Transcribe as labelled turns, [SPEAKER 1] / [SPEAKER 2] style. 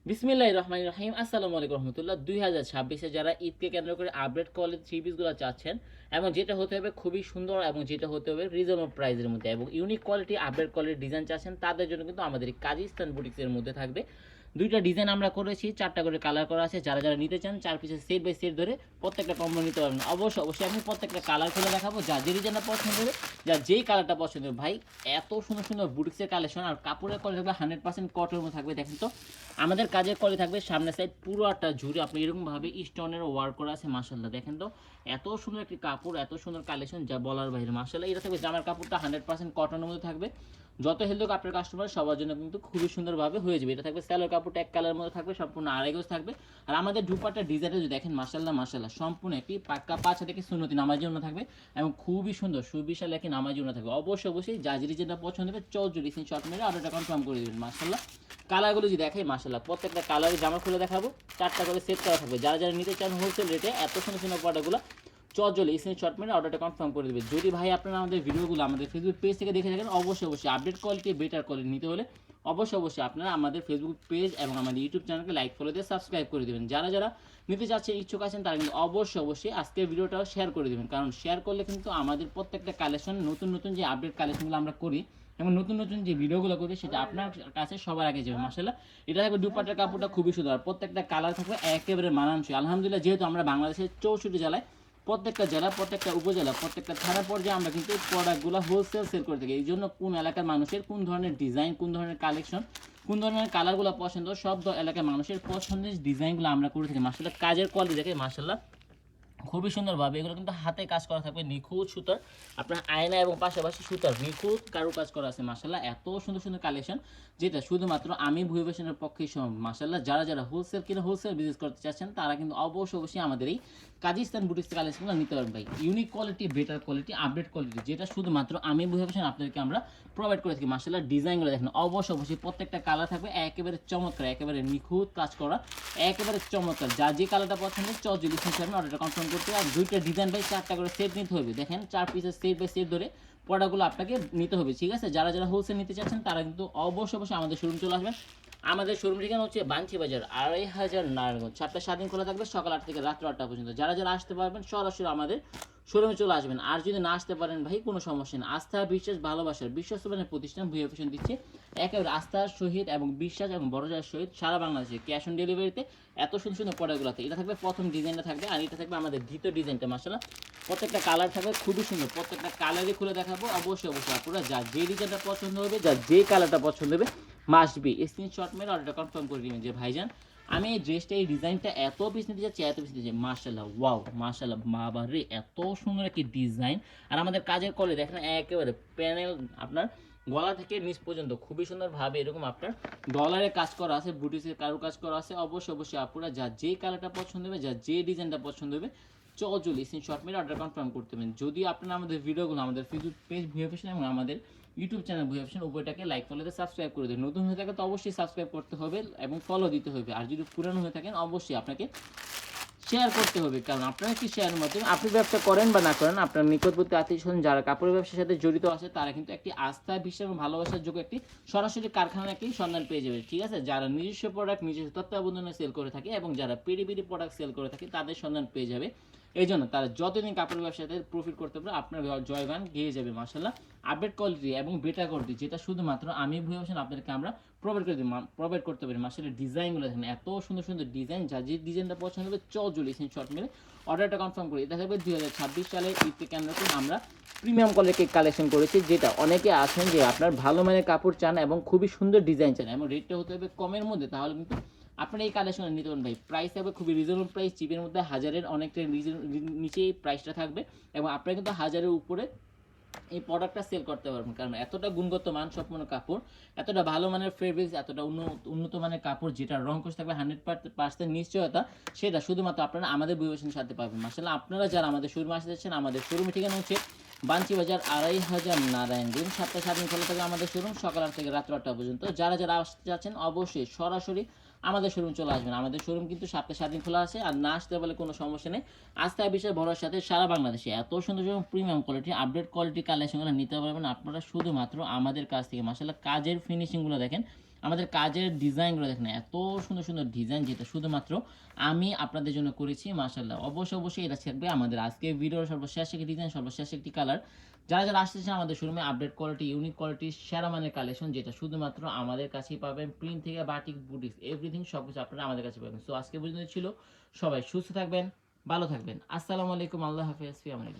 [SPEAKER 1] বিসমিল্লাহির রহমানির রহিম। আসসালামু আলাইকুম রহমতুল্লাহ। 2026-এ যারা ঈদকে কেন্দ্র করে আপডেট কোয়ালিটি থ্রি পিসগুলো চাচ্ছেন এবং যেটা হতে হবে খুবই সুন্দর এবং যেটা হতে হবে রিজনেবল প্রাইসের মধ্যে এবং unique quality update quality design চাচ্ছেন তাদের জন্য কিন্তু আমাদের এই কাজীস্তান বুটিক্সের মধ্যে থাকবে দুইটা ডিজাইন আমরা করেছি, চারটা করে কালার করা আছে। যারা যারা নিতে চান 4 পিসের সেট বাই সেট ধরে প্রত্যেকটা কম্বো নিতে পারবেন। অবশ্যই আমি প্রত্যেকটা কালার খুলে দেখাবো, যা যে ডিজাইনটা পছন্দ হবে, যা যেই কালারটা পছন্দ হবে। ভাই এত সুন্দর সুন্দর বুটিক্সের কালেকশন আর কাপড়ের কোয়ালিটি থাকবে 100% কটনের মধ্যে থাকবে। দেখেন তো আমাদের কাজের কোয়ালিটি থাকবে সামনের সাইড পুরোটা জুড়ে আপনি এরকমভাবে স্টোনের ওয়ার্ক করা আছে। মাশাআল্লাহ দেখেন তো এত সুন্দর একটি কাপড়, এত সুন্দর কালেকশন যা বলার বাইরে। মাশাআল্লাহ এটা থাকবে জামার কাপড়টা 100% কটনের মধ্যে থাকবে। যত হেলদি হোক আপনার কাস্টমার সবার জন্য কিন্তু খুবই সুন্দরভাবে হয়ে যাবে। এটা থাকবে স্যালোর কাপড়টা এক কালারের মধ্যে থাকবে, সম্পূর্ণ আড়াই গজ থাকবে। আর আমাদের দুপাট্টা ডিজাইনটা যদি দেখেন মাশাআল্লাহ সম্পূর্ণ একটি পাক্কা 5 থেকে সুন্নতি নামাজি জন্য থাকবে এবং খুবই সুন্দর সুবিশাল একটি নামাজি জন্য থাকবে। অবশ্যই যা যেটা পছন্দ হবে চৌজুরি শর্ট মেরে অর্ডারটা কনফার্ম করে দেবেন। মাশাআল্লাহ কালারগুলো যদি দেখাই মাশাআল্লাহ প্রত্যেকটা কালারে জামা খুলে দেখাবো, চারটা করে সেট করা থাকবে। যারা যারা নিতে চান হোলসেল রেটে এত সুন্দর সুন্দর প্রোডাক্টগুলো চটজলে স্ক্রিনশট মেরে অর্ডারটা কনফার্ম করে দেবে। যদি ভাই আপনারা আমাদের ভিডিওগুলো আমাদের ফেসবুক পেজ থেকে দেখে থাকেন অবশ্যই আপডেট কোয়ালিটি বেটার কোয়ালিটি নিতে হলে অবশ্যই আপনারা আমাদের ফেসবুক পেজ এবং আমাদের ইউটিউব চ্যানেলকে লাইক ফলো দিয়ে সাবস্ক্রাইব করে দেবেন। যারা যারা নিতে চাচ্ছেন ইচ্ছুক আছেন তারা কিন্তু অবশ্যই আজকের ভিডিওটাও শেয়ার করে দেবেন, কারণ শেয়ার করলে কিন্তু আমাদের প্রত্যেকটা কালেকশন নতুন যে আপডেট কালেকশনগুলো আমরা করি এবং নতুন যে ভিডিওগুলো করি সেটা আপনার কাছে সবার আগে যাবে। মাশাআল্লাহ এটা থাকবে দুপাট্টার কাপড়টা খুবই সুন্দর, প্রত্যেকটা কালার থাকবে একেবারে মানানসই। আলহামদুলিল্লাহ যেহেতু আমরা বাংলাদেশের 64 জেলায় প্রত্যেকটা জেলা, প্রত্যেকটা উপজেলা, প্রত্যেকটা থানা পর্যায়ে আমরা কিন্তু প্রোডাক্টগুলো হোলসেল সেল করে থাকি। এই জন্য কোন এলাকার মানুষের কোন ধরনের ডিজাইন, কোন ধরনের কালেকশন, কোন ধরনের কালারগুলো পছন্দ, সব এলাকার মানুষের পছন্দের ডিজাইনগুলো আমরা করে থাকি। মাশাআল্লাহ কাজের কোয়ালিটি দেখে মাশাআল্লাহ খুবই সুন্দরভাবে এগুলো কিন্তু হাতে কাজ করা থাকবে, নিখুঁত সুতার আপনার আয়না এবং পাশাপাশি সুতার নিখুঁত কারু কাজ করা আছে। মাশাআল্লাহ এত সুন্দর সুন্দর কালেকশন যেটা শুধুমাত্র আমি ভুয়া ফ্যাশনের পক্ষেই সম্ভব। মাশাআল্লাহ যারা যারা হোলসেল কিনা হোলসেল বিজনেস করতে চাচ্ছেন তারা কিন্তু অবশ্যই আমাদের এই কাজীস্তান বুটিক্স কালেকশনগুলো নিতে পারবেন। ভাই unique quality, better quality, update quality যেটা শুধুমাত্র আমি ভুয়া ফ্যাশন আপনাদেরকে আমরা প্রোভাইড করে থাকি। মাশাআল্লাহ ডিজাইনগুলো দেখেন অবশ্যই প্রত্যেকটা কালার থাকবে একেবারে চমৎকার, একেবারে নিখুঁত কাজ করা, একেবারে চমৎকার। যা যে কালারটা পছন্দ চল অর্ডারটা কনফার্ম করতে হবে। আর দুইটা ডিজাইন বাই চারটা করে সেট নিতে হবে। দেখেন 4 পিসের সেট বাই সেট ধরে প্রোডাক্টগুলো আপনাকে নিতে হবে, ঠিক আছে? যারা যারা হোলসেল নিতে চাচ্ছেন তারা কিন্তু অবশ্যই আমাদের শোরুম চলে আসবেন। আমাদের শোরুম ঠিকানা হচ্ছে বাঞ্চি বাজার 2500 নারায়ণগঞ্জ। 7টা 7 দিন খোলা থাকবে, সকাল 8 থেকে রাত্র 8টা পর্যন্ত। যারা যারা আসতে পারবেন সরাসরি আমাদের শোরুমে চলে আসবেন। আর যদি না আসতে পারেন ভাই কোনো সমস্যা নেই। আস্থা, বিশ্বাস, ভালোবাসার বিশ্বস্ত মানের প্রতিষ্ঠান ভুয়া ফ্যাশন দিচ্ছে একেবারে আস্থার সহিত এবং বিশ্বাস এবং ভরসার সহিত সারা বাংলাদেশে ক্যাশ অন ডেলিভারিতে এত সুন্দর সুন্দর প্রোডাক্টগুলোতে। এটা থাকবে প্রথম ডিজাইনটা থাকবে আর এটা থাকবে আমাদের দ্বিতীয় ডিজাইনটা। মাশাআল্লাহ প্রত্যেকটা কালার থাকবে খুবই সুন্দর, প্রত্যেকটা কালারই খুলে দেখাবো। অবশ্যই আপনারা যা যে ডিজাইনটা পছন্দ হবে, যা যে কালারটা পছন্দ হবে মাস্ট বি স্ক্রিনশট মেরে অর্ডারটা কনফার্ম করে দিবেন যে ভাইজান আমি এই ড্রেসটা এই ডিজাইনটা এত পিস নিতে যাচ্ছি, এত পিস নিতে যাচ্ছি। মাশাআল্লাহ ওয়াও মাশাআল্লাহ বাবা রে এত সুন্দর একটি ডিজাইন। আর আমাদের কাজের কলে দেখেন একেবারে প্যানেল আপনার গলা থেকে নিচ পর্যন্ত খুবই সুন্দরভাবে এরকম আপনার ডলারে কাজ করা আছে, বুটিসের কারু কাজ করা আছে। অবশ্যই আপনারা যা যে কালারটা পছন্দ হবে, যা যে ডিজাইনটা পছন্দ হবে চল স্ক্রিনশট মেরে অর্ডার কনফার্ম করতে হবে। যদি আপনারা আমাদের ভিডিওগুলো আমাদের ফেসবুক পেজ ভুয়া ফ্যাশন এবং আমাদের ইউটিউব চ্যানেল ভুয়া ফ্যাশন উভয়টাকে লাইক ফলোতে সাবস্ক্রাইব করে দেন। নতুন হয়ে থাকে তো অবশ্যই সাবস্ক্রাইব করতে হবে এবং ফলো দিতে হবে। আর যদি পুরানো হয়ে থাকেন অবশ্যই আপনাকে শেয়ার করতে হবে, কারণ আপনারা কি শেয়ারের মাধ্যমে আপনি ব্যবসা করেন বা না করেন আপনার নিকটবর্তী আত্মীয়স্বজন যারা কাপড়ের ব্যবসার সাথে জড়িত আছে তারা কিন্তু একটি আস্থা, বিশ্বাস এবং ভালোবাসার যোগ্য একটি সরাসরি কারখানা একটি সন্ধান পেয়ে যাবে, ঠিক আছে? যারা নিজস্ব প্রোডাক্ট নিজস্ব তত্ত্বাবধানে সেল করে থাকে এবং যারা পিডি প্রোডাক্ট সেল করে থাকে তাদের সন্ধান পেয়ে যাবে। এই জন্য তারা যতদিন কাপড়ের ব্যবসাতে প্রফিট করতে পারে আপনার জয়গান গিয়ে যাবে। মাশাআল্লাহ আপডেট কোয়ালিটি এবং বেটার কোয়ালিটি যেটা শুধুমাত্র আমি ভুয়া ফ্যাশন আপনাদেরকে আমরা প্রোভাইড করতে পারি। মাশাআল্লাহ ডিজাইনগুলো দেখেন এত সুন্দর সুন্দর ডিজাইন, যা যে ডিজাইনটা পছন্দ হবে চল স্ক্রিনশট মেরে অর্ডারটা কনফার্ম করি। এটা থাকবে 2026 সালে ঈদকে কেন্দ্র করে আমরা প্রিমিয়াম কোয়ালিটির কালেকশন করেছি, যেটা অনেকে আছেন যে আপনার ভালো মানের কাপড় চান এবং খুবই সুন্দর ডিজাইন চান এবং রেটটা হতে হবে কমের মধ্যে, তাহলে কিন্তু আপনারা এই কালেকশন নিতে পারেন। ভাই প্রাইস থাকবে খুবই রিজনেবল প্রাইস, চিপের মধ্যে হাজারের অনেকটা নিচে এই প্রাইসটা থাকবে এবং আপনারা কিন্তু হাজারের উপরে এই প্রোডাক্টটা সেল করতে পারবেন, কারণ এতটা গুণগত মান সম্পন্ন কাপড়, এতটা ভালো মানের ফেব্রিক্স, এতটা উন্নত মানের কাপড় যেটা রং কোষ থাকবে 100% নিশ্চয়তা, সেটা শুধুমাত্র আপনারা আমাদের বিবেচনার সাথে পাবেন। মাশাআল্লাহ আপনারা যারা আমাদের শোরুমে আসতে যাচ্ছেন আমাদের শোরুমের ঠিকানা হচ্ছে বাঞ্চি বাজার 2500 নারায়ণগঞ্জ। 7টা 7 দিন খোলা থাকে আমাদের শোরুম, সকাল 8 থেকে রাত্র 8টা পর্যন্ত। যারা যারা আসতে যাচ্ছেন অবশ্যই সরাসরি আমাদের শোরুম চলে আসবেন। আমাদের শোরুম কিন্তু 7টা 7 দিন খোলা আছে, আর না আসতে বলে কোনো সমস্যা নেই। আস্থা, বিশ্বাস, ভরসার সাথে সারা বাংলাদেশে এত সুন্দর সুন্দর প্রিমিয়াম কোয়ালিটি আপডেট কোয়ালিটি কালেকশনগুলো নিতে পারবেন আপনারা শুধুমাত্র আমাদের কাছ থেকে। মাশাআল্লাহ কাজের ফিনিশিংগুলো দেখেন আমাদের কাজের ডিজাইনগুলো দেখেন, এত সুন্দর সুন্দর ডিজাইন, যেটা শুধুমাত্র আমি আপনাদের জন্য করেছি। মাশাআল্লাহ, অবশ্যই অবশ্যই এটা থাকবে আমাদের আজকে ভিডিওর সর্বশেষ একটি ডিজাইন, সর্বশেষ একটি কালার। যারা যারা আসতে চান আমাদের শোরুমে, আপডেট কোয়ালিটি, ইউনিক কোয়ালিটি, সেরা মানের কালেকশন, যেটা শুধুমাত্র আমাদের কাছেই পাবেন। প্রিন্ট থেকে বাটিক, বুটিক্স, এভরিথিং সবকিছু আপনারা আমাদের কাছে পাবেন। সো আজকে পর্যন্ত ছিল, সবাই সুস্থ থাকবেন, ভালো থাকবেন। আসসালামু আলাইকুম, আল্লাহ হাফেজ, ফি আমানিল্লাহ।